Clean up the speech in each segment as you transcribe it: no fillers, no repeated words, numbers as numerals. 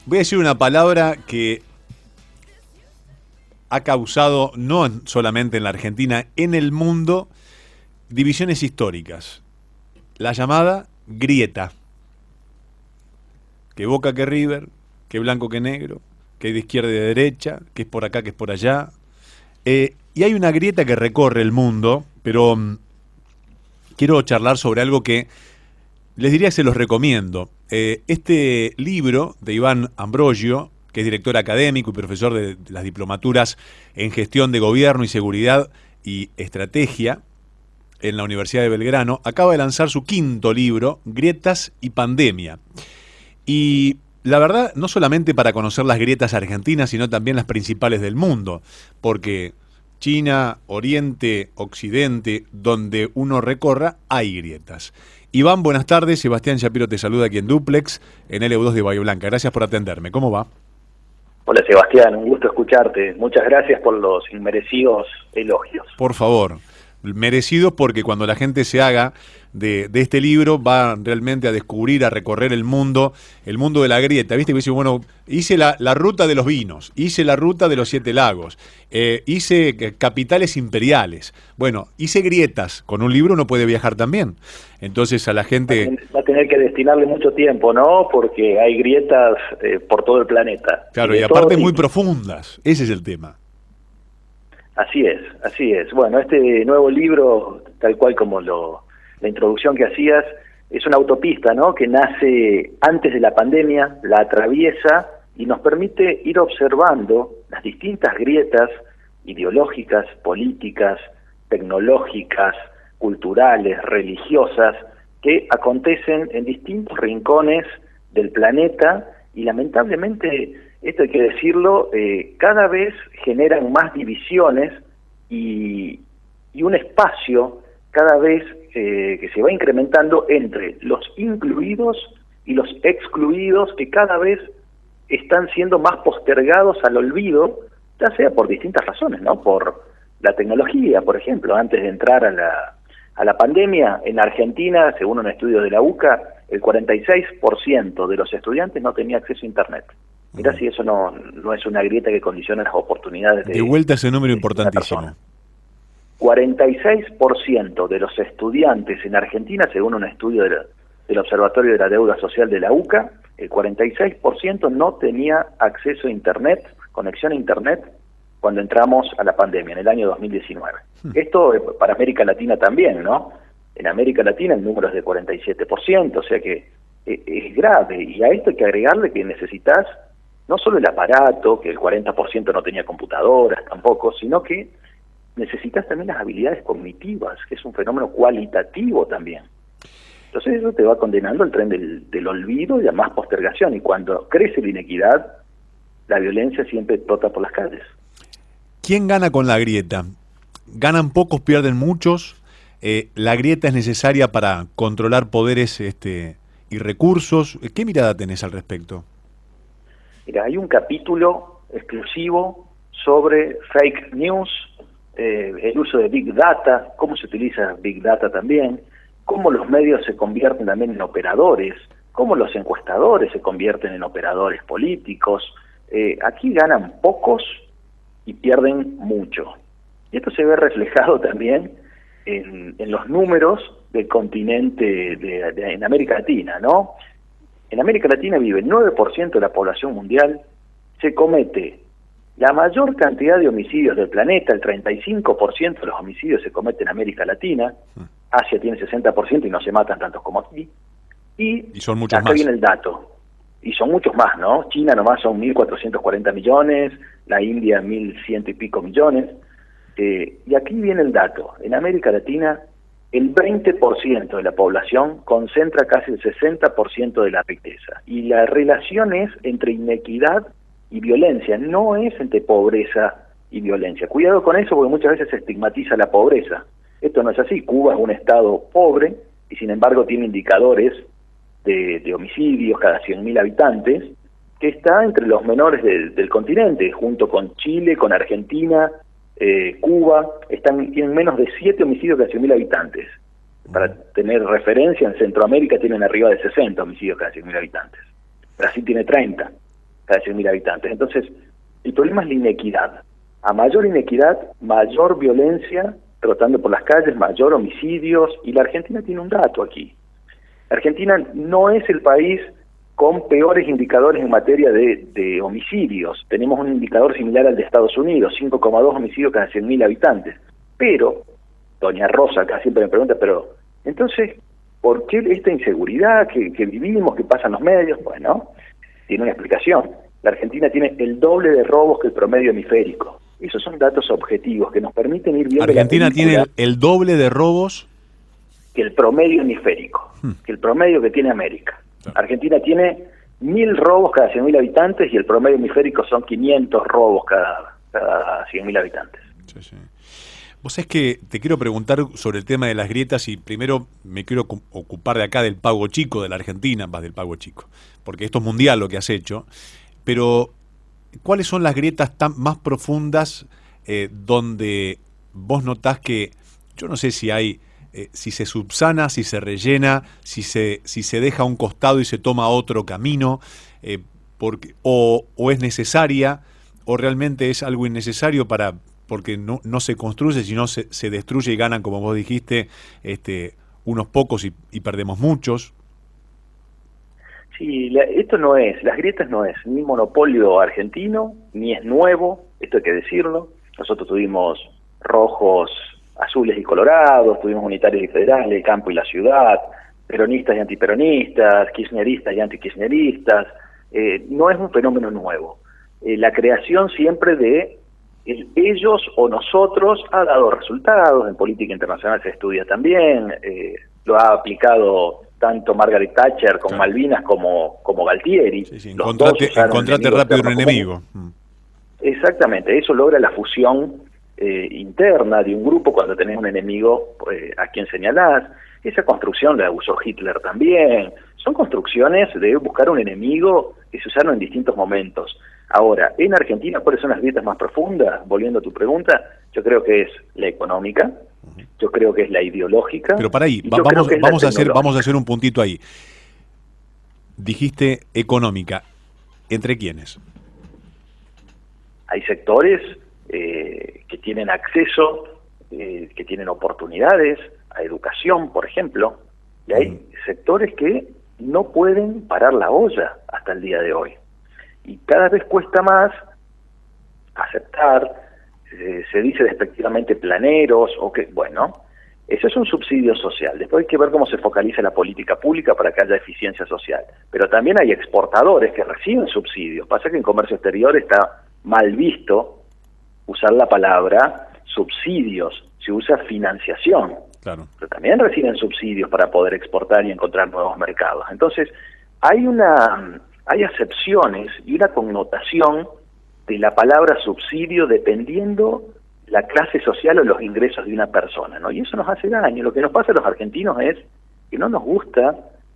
Voy a decir una palabra que ha causado, no solamente en la Argentina, en el mundo, divisiones históricas. La llamada grieta. Que Boca que River, que blanco que negro, que de izquierda y de derecha, que es por acá, que es por allá. Y hay una grieta que recorre el mundo, pero quiero charlar sobre algo que les diría que se los recomiendo. Este libro de Iván Ambrogio, que es director académico y profesor de las diplomaturas en gestión de gobierno y seguridad y estrategia en la Universidad de Belgrano, acaba de lanzar su quinto libro, Grietas y Pandemia. Y la verdad, no solamente para conocer las grietas argentinas, sino también las principales del mundo, porque China, Oriente, Occidente, donde uno recorra, hay grietas. Iván, buenas tardes. Sebastián Shapiro te saluda aquí en Duplex, en LU2 de Bahía Blanca. Gracias por atenderme. ¿Cómo va? Hola Sebastián, un gusto escucharte. Muchas gracias por los inmerecidos elogios. Por favor, merecidos porque cuando la gente se haga de este libro va realmente a descubrir, a recorrer el mundo de la grieta. ¿Viste? Que dice, bueno, hice la ruta de los vinos, hice la ruta de los 7 lagos, hice capitales imperiales. Bueno, hice grietas. Con un libro uno puede viajar también. Entonces a la gente... Va a tener que destinarle mucho tiempo, ¿no? Porque hay grietas por todo el planeta. Claro, y aparte muy profundas. Ese es el tema. Así es, así es. Bueno, este nuevo libro, tal cual como la introducción que hacías, es una autopista, ¿no? Que nace antes de la pandemia, la atraviesa y nos permite ir observando las distintas grietas ideológicas, políticas, tecnológicas, culturales, religiosas, que acontecen en distintos rincones del planeta y lamentablemente, esto hay que decirlo, cada vez generan más divisiones y un espacio cada vez que se va incrementando entre los incluidos y los excluidos, que cada vez están siendo más postergados al olvido, ya sea por distintas razones, ¿no? Por la tecnología, por ejemplo. Antes de entrar a la pandemia, en Argentina, según un estudio de la UCA, el 46% de los estudiantes no tenía acceso a Internet. Mirá si eso no es una grieta que condiciona las oportunidades de vuelta ese número importantísimo. 46% de los estudiantes en Argentina, según un estudio del Observatorio de la Deuda Social de la UCA, el 46% no tenía acceso a Internet, conexión a Internet, cuando entramos a la pandemia, en el año 2019. Esto para América Latina también, ¿no? En América Latina el número es de 47%, o sea que es grave. Y a esto hay que agregarle que necesitas no solo el aparato, que el 40% no tenía computadoras tampoco, sino que necesitas también las habilidades cognitivas, que es un fenómeno cualitativo también. Entonces eso te va condenando al tren del olvido y a más postergación. Y cuando crece la inequidad, la violencia siempre explota por las calles. ¿Quién gana con la grieta? ¿Ganan pocos, pierden muchos? ¿La grieta es necesaria para controlar poderes y recursos? ¿Qué mirada tenés al respecto? Mira, hay un capítulo exclusivo sobre fake news, el uso de Big Data, cómo se utiliza Big Data también, cómo los medios se convierten también en operadores, cómo los encuestadores se convierten en operadores políticos. Aquí ganan pocos y pierden mucho. Y esto se ve reflejado también en los números del continente en América Latina, ¿no? En América Latina vive el 9% de la población mundial, se comete la mayor cantidad de homicidios del planeta, el 35% de los homicidios se cometen en América Latina, Asia tiene 60% y no se matan tantos como aquí, y son muchos acá más. Viene el dato, y son muchos más, ¿no? China nomás son 1.440 millones, la India 1.100 y pico millones, y aquí viene el dato, en América Latina el 20% de la población concentra casi el 60% de la riqueza, y la relación es entre inequidad y violencia, no es entre pobreza y violencia. Cuidado con eso porque muchas veces se estigmatiza la pobreza. Esto no es así. Cuba es un estado pobre y sin embargo tiene indicadores de homicidios cada 100.000 habitantes que está entre los menores del continente, junto con Chile, con Argentina, Cuba, tienen menos de 7 homicidios cada 100.000 habitantes. Para tener referencia, en Centroamérica tienen arriba de 60 homicidios cada 100.000 habitantes. Brasil tiene 30. cada 100.000 habitantes. Entonces, el problema es la inequidad. A mayor inequidad, mayor violencia trotando por las calles, mayor homicidios, y la Argentina tiene un dato aquí. La Argentina no es el país con peores indicadores en materia de homicidios. Tenemos un indicador similar al de Estados Unidos, 5,2 homicidios cada 100.000 habitantes. Pero, doña Rosa acá siempre me pregunta, pero, entonces, ¿por qué esta inseguridad que vivimos, que pasa en los medios? Bueno, tiene una explicación. La Argentina tiene el doble de robos que el promedio hemisférico. Esos son datos objetivos que nos permiten ir viendo. Argentina tiene el doble de robos que el promedio hemisférico, que el promedio que tiene América. Claro. Argentina tiene 1.000 robos cada 100.000 habitantes y el promedio hemisférico son 500 robos cada 100.000 habitantes. Sí, sí. Vos sabés que te quiero preguntar sobre el tema de las grietas y primero me quiero ocupar de acá del pago chico de la Argentina, más del pago chico, porque esto es mundial lo que has hecho, pero ¿cuáles son las grietas más profundas donde vos notás que, yo no sé si hay, si se subsana, si se rellena, si se deja a un costado y se toma otro camino, o es necesaria, o realmente es algo innecesario porque no se construye, sino se destruye y ganan, como vos dijiste, unos pocos y perdemos muchos? Sí, esto no es, las grietas no es ni monopolio argentino, ni es nuevo, esto hay que decirlo. Nosotros tuvimos rojos, azules y colorados, tuvimos unitarios y federales, el campo y la ciudad, peronistas y antiperonistas, kirchneristas y antikirchneristas. No es un fenómeno nuevo. La creación siempre de ellos o nosotros ha dado resultados. En política internacional se estudia también, lo ha aplicado tanto Margaret Thatcher con Malvinas como Galtieri. Sí, encontrate rápido un enemigo. Exactamente, eso logra la fusión interna de un grupo cuando tenés un enemigo a quien señalás. Esa construcción la usó Hitler también. Son construcciones de buscar un enemigo que se usaron en distintos momentos. Ahora, en Argentina, ¿cuáles son las grietas más profundas? Volviendo a tu pregunta, yo creo que es la económica, yo creo que es la ideológica. Pero para ahí, vamos a hacer un puntito ahí. Dijiste económica. ¿Entre quiénes? Hay sectores que tienen acceso, que tienen oportunidades a educación, por ejemplo, y hay sectores que no pueden parar la olla hasta el día de hoy. Y cada vez cuesta más aceptar, se dice despectivamente planeros, o que, bueno, eso es un subsidio social. Después hay que ver cómo se focaliza la política pública para que haya eficiencia social. Pero también hay exportadores que reciben subsidios. Pasa que en comercio exterior está mal visto usar la palabra subsidios, se usa financiación. Claro. Pero también reciben subsidios para poder exportar y encontrar nuevos mercados. Entonces, hay acepciones y una connotación de la palabra subsidio dependiendo la clase social o los ingresos de una persona, ¿no? Y eso nos hace daño. Lo que nos pasa a los argentinos es que no nos gusta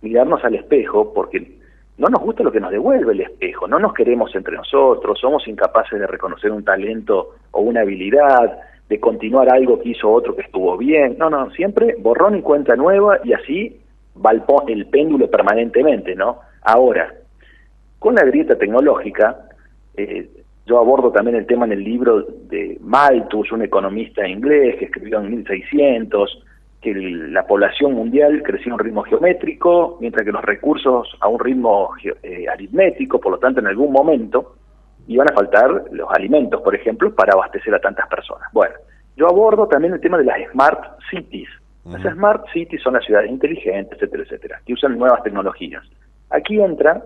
mirarnos al espejo porque no nos gusta lo que nos devuelve el espejo, no nos queremos entre nosotros, somos incapaces de reconocer un talento o una habilidad, de continuar algo que hizo otro que estuvo bien. No, siempre borrón y cuenta nueva, y así va el péndulo permanentemente, ¿no? Ahora, con la grieta tecnológica, yo abordo también el tema en el libro de Malthus, un economista inglés que escribió en 1600, que la población mundial creció a un ritmo geométrico, mientras que los recursos a un ritmo aritmético. Por lo tanto, en algún momento iban a faltar los alimentos, por ejemplo, para abastecer a tantas personas. Bueno, yo abordo también el tema de las Smart Cities. Las Smart Cities son las ciudades inteligentes, etcétera, etcétera, que usan nuevas tecnologías. Aquí entran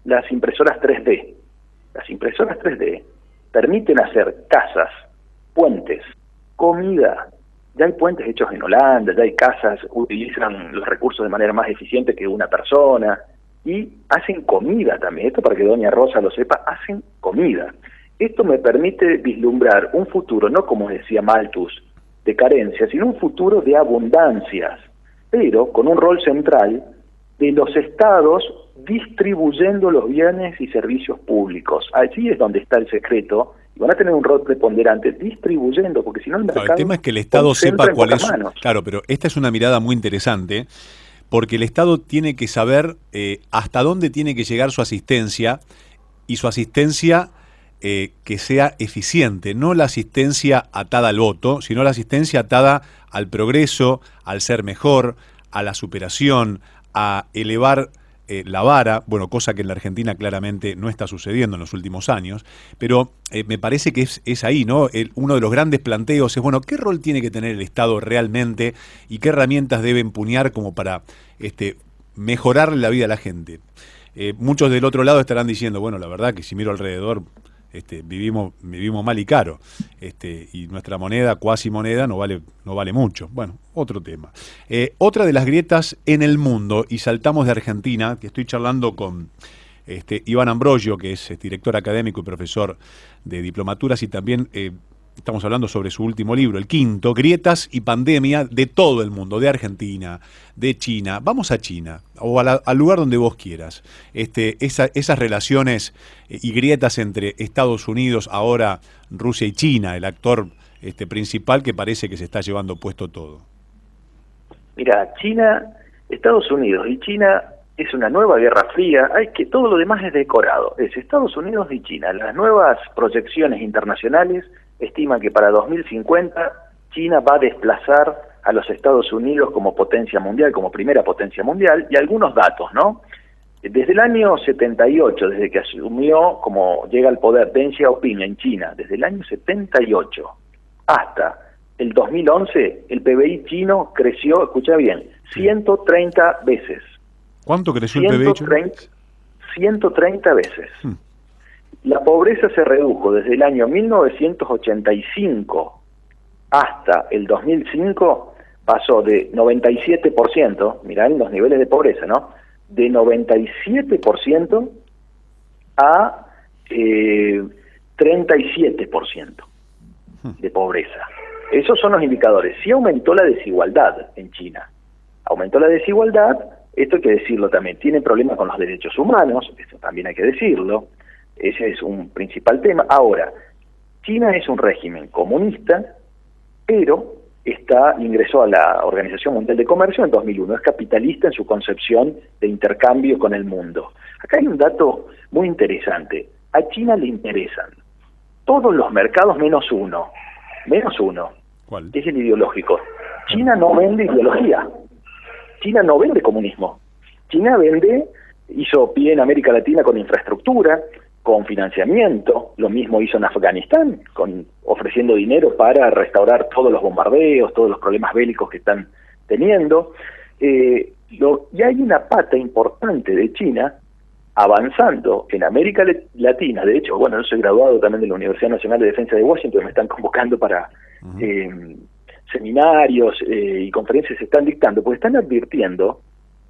las impresoras 3D. Las impresoras 3D permiten hacer casas, puentes, comida. Ya hay puentes hechos en Holanda, ya hay casas, utilizan los recursos de manera más eficiente que una persona, y hacen comida también. Esto, para que doña Rosa lo sepa, hacen comida. Esto me permite vislumbrar un futuro, no como decía Malthus, de carencia, sino un futuro de abundancias, pero con un rol central de los estados distribuyendo los bienes y servicios públicos. Allí es donde está el secreto, y van a tener un rol preponderante distribuyendo, porque si no el mercado... Claro, el tema es que el Estado sepa cuál es... Claro, pero esta es una mirada muy interesante, porque el Estado tiene que saber hasta dónde tiene que llegar su asistencia y su asistencia que sea eficiente, no la asistencia atada al voto, sino la asistencia atada al progreso, al ser mejor, a la superación, a elevar la vara, bueno, cosa que en la Argentina claramente no está sucediendo en los últimos años, pero me parece que es ahí, ¿no? Uno de los grandes planteos es, bueno, ¿qué rol tiene que tener el Estado realmente y qué herramientas debe empuñar como para mejorar la vida de la gente? Muchos del otro lado estarán diciendo, bueno, la verdad que si miro alrededor, vivimos mal y caro, y nuestra moneda, cuasi moneda, no vale mucho. Bueno, otro tema. Otra de las grietas en el mundo, y saltamos de Argentina, que estoy charlando con Iván Ambrogio, que es director académico y profesor de diplomaturas, y también estamos hablando sobre su último libro, el quinto, Grietas y Pandemia de todo el mundo, de Argentina, de China. Vamos a China, o al lugar donde vos quieras. Esas relaciones y grietas entre Estados Unidos, ahora Rusia y China, el actor principal que parece que se está llevando puesto todo. Mira, China, Estados Unidos y China es una nueva guerra fría, todo lo demás es decorado, es Estados Unidos y China. Las nuevas proyecciones internacionales estiman que para 2050 China va a desplazar a los Estados Unidos como potencia mundial, como primera potencia mundial, y algunos datos, ¿no? Desde el año 78, desde que asumió, como llega al poder Deng Xiaoping en China, desde el año 78 hasta el 2011, el PBI chino creció, escucha bien, 130 veces. ¿Cuánto creció el PBI chino? 130 veces. La pobreza se redujo desde el año 1985 hasta el 2005, pasó de 97%, mirá los niveles de pobreza, ¿no? De 97% a 37% de pobreza. Esos son los indicadores. Sí aumentó la desigualdad en China. Aumentó la desigualdad, esto hay que decirlo también, tiene problemas con los derechos humanos, eso también hay que decirlo. Ese es un principal tema. Ahora, China es un régimen comunista, pero ingresó a la Organización Mundial de Comercio en 2001. Es capitalista en su concepción de intercambio con el mundo. Acá hay un dato muy interesante. A China le interesan todos los mercados menos uno. ¿Cuál? Es el ideológico. China no vende ideología. China no vende comunismo. China hizo pie en América Latina con infraestructura, con financiamiento, lo mismo hizo en Afganistán, ofreciendo dinero para restaurar todos los bombardeos, todos los problemas bélicos que están teniendo. Y hay una pata importante de China avanzando en América Latina. De hecho, bueno, yo soy graduado también de la Universidad Nacional de Defensa de Washington, me están convocando para seminarios y conferencias se están dictando, porque están advirtiendo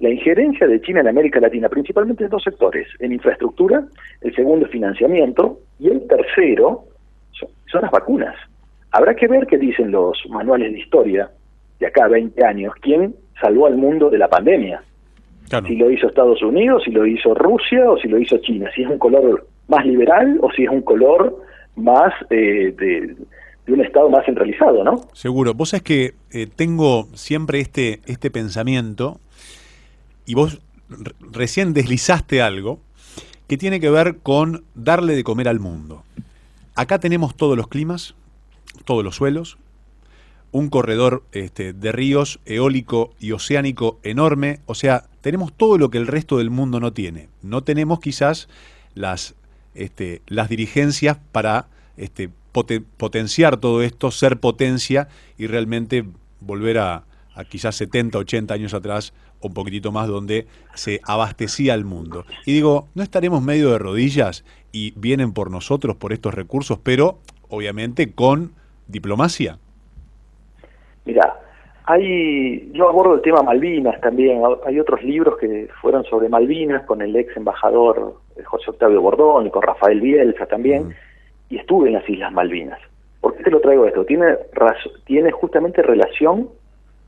la injerencia de China en América Latina, principalmente en dos sectores, en infraestructura, el segundo es financiamiento, y el tercero son las vacunas. Habrá que ver qué dicen los manuales de historia de acá a 20 años, quién salvó al mundo de la pandemia. Claro. Si lo hizo Estados Unidos, si lo hizo Rusia o si lo hizo China, si es un color más liberal o si es un color más de un Estado más centralizado, ¿no? Seguro. Vos sabés que tengo siempre este pensamiento. Y vos recién deslizaste algo que tiene que ver con darle de comer al mundo. Acá tenemos todos los climas, todos los suelos, un corredor de ríos eólico y oceánico enorme. O sea, tenemos todo lo que el resto del mundo no tiene. No tenemos quizás las dirigencias para potenciar todo esto, ser potencia y realmente volver a quizás 70, 80 años atrás, o un poquitito más, donde se abastecía el mundo. Y digo, ¿no estaremos medio de rodillas y vienen por nosotros, por estos recursos, pero obviamente con diplomacia? Mirá, yo abordo el tema Malvinas también. Hay otros libros que fueron sobre Malvinas con el ex embajador José Octavio Bordón y con Rafael Bielsa también, y estuve en las Islas Malvinas. ¿Por qué te lo traigo esto? Tiene justamente relación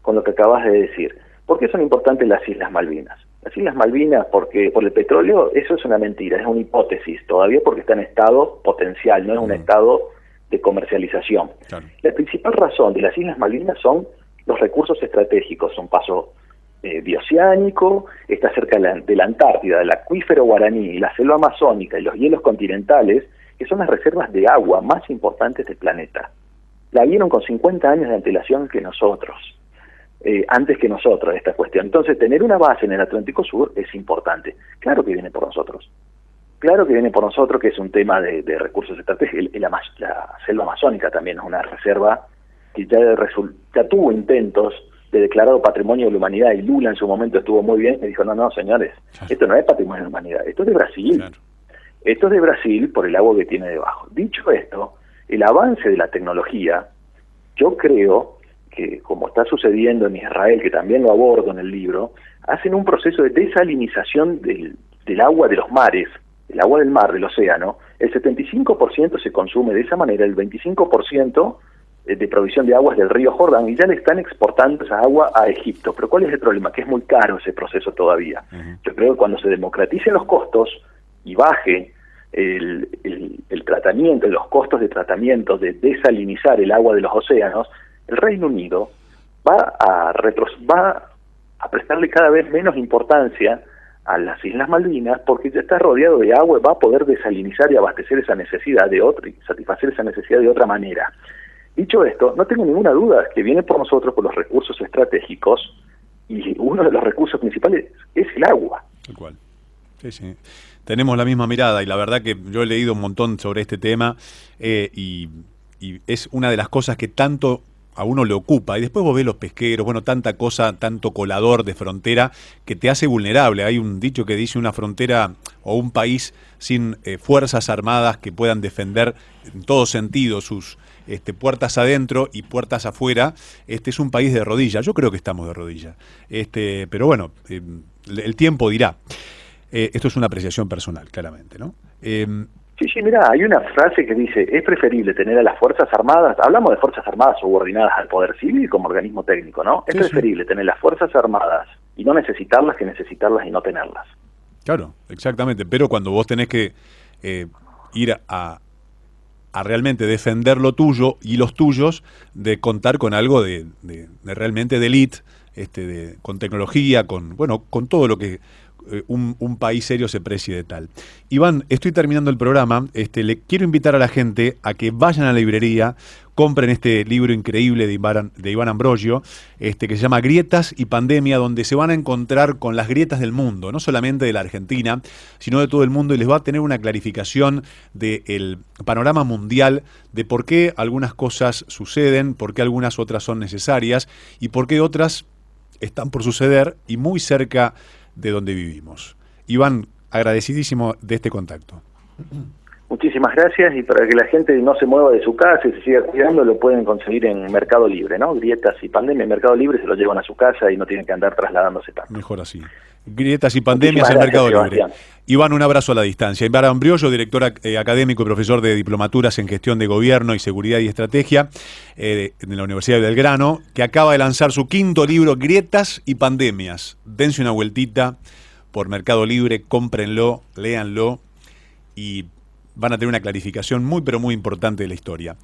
con lo que acabas de decir. ¿Por qué son importantes las Islas Malvinas? Las Islas Malvinas, por el petróleo, eso es una mentira, es una hipótesis, todavía porque está en estado potencial, no es un estado de comercialización. Claro. La principal razón de las Islas Malvinas son los recursos estratégicos, son Paso bioceánico, está cerca de la Antártida, del acuífero guaraní, la selva amazónica y los hielos continentales, que son las reservas de agua más importantes del planeta. La vieron con 50 años de antelación que nosotros, antes que nosotros, esta cuestión. Entonces, tener una base en el Atlántico Sur es importante. Claro que viene por nosotros. Claro que viene por nosotros, que es un tema de recursos estratégicos. La selva amazónica también es una reserva que ya tuvo intentos de declarado Patrimonio de la Humanidad, y Lula en su momento estuvo muy bien y dijo, no, señores, esto no es Patrimonio de la Humanidad, esto es de Brasil. Claro. Esto es de Brasil por el agua que tiene debajo. Dicho esto, el avance de la tecnología, yo creo que, como está sucediendo en Israel, que también lo abordo en el libro, hacen un proceso de desalinización del agua de los mares, el agua del mar, del océano. El 75% se consume de esa manera, el 25% de provisión de aguas del río Jordán, y ya le están exportando esa agua a Egipto. Pero ¿cuál es el problema? Que es muy caro ese proceso todavía. Yo creo que cuando se democraticen los costos y baje el tratamiento, los costos de tratamiento, de desalinizar el agua de los océanos, el Reino Unido va a prestarle cada vez menos importancia a las Islas Malvinas, porque ya está rodeado de agua y va a poder desalinizar y abastecer esa necesidad de otra, y satisfacer esa necesidad de otra manera. Dicho esto, no tengo ninguna duda que viene por nosotros, por los recursos estratégicos, y uno de los recursos principales es el agua. Tal cual. Sí. Tenemos la misma mirada, y la verdad que yo he leído un montón sobre este tema, y es una de las cosas que tanto a uno le ocupa. Y después vos ves los pesqueros, bueno, tanta cosa, tanto colador de frontera que te hace vulnerable. Hay un dicho que dice: una frontera o un país sin fuerzas armadas que puedan defender en todo sentido sus puertas adentro y puertas afuera, es un país de rodillas. Yo creo que estamos de rodillas. Pero bueno, el tiempo dirá. Esto es una apreciación personal, claramente, ¿no? Sí, mira, hay una frase que dice: es preferible tener a las Fuerzas Armadas, hablamos de Fuerzas Armadas subordinadas al Poder Civil como organismo técnico, ¿no? Es preferible tener las Fuerzas Armadas y no necesitarlas que necesitarlas y no tenerlas. Claro, exactamente, pero cuando vos tenés que ir a realmente defender lo tuyo y los tuyos, de contar con algo de realmente de élite, con tecnología, con todo lo que un país serio se precie de tal. Iván, estoy terminando el programa. Le quiero invitar a la gente a que vayan a la librería, compren este libro increíble de Iván Ambrosio, que se llama Grietas y Pandemia, donde se van a encontrar con las grietas del mundo, no solamente de la Argentina, sino de todo el mundo, y les va a tener una clarificación del panorama mundial, de por qué algunas cosas suceden, por qué algunas otras son necesarias y por qué otras están por suceder y muy cerca de donde vivimos. Iván, agradecidísimo de este contacto. Muchísimas gracias, y para que la gente no se mueva de su casa y se siga cuidando, lo pueden conseguir en Mercado Libre, ¿no? Grietas y Pandemia en Mercado Libre, se lo llevan a su casa y no tienen que andar trasladándose tanto. Mejor así. Grietas y Pandemias en Mercado Libre. Iván, un abrazo a la distancia. Iván Ambrosio, director académico y profesor de diplomaturas en gestión de gobierno y seguridad y estrategia en la Universidad de Belgrano, que acaba de lanzar su 5º libro, Grietas y Pandemias. Dense una vueltita por Mercado Libre, cómprenlo, léanlo y van a tener una clarificación muy, pero muy importante de la historia.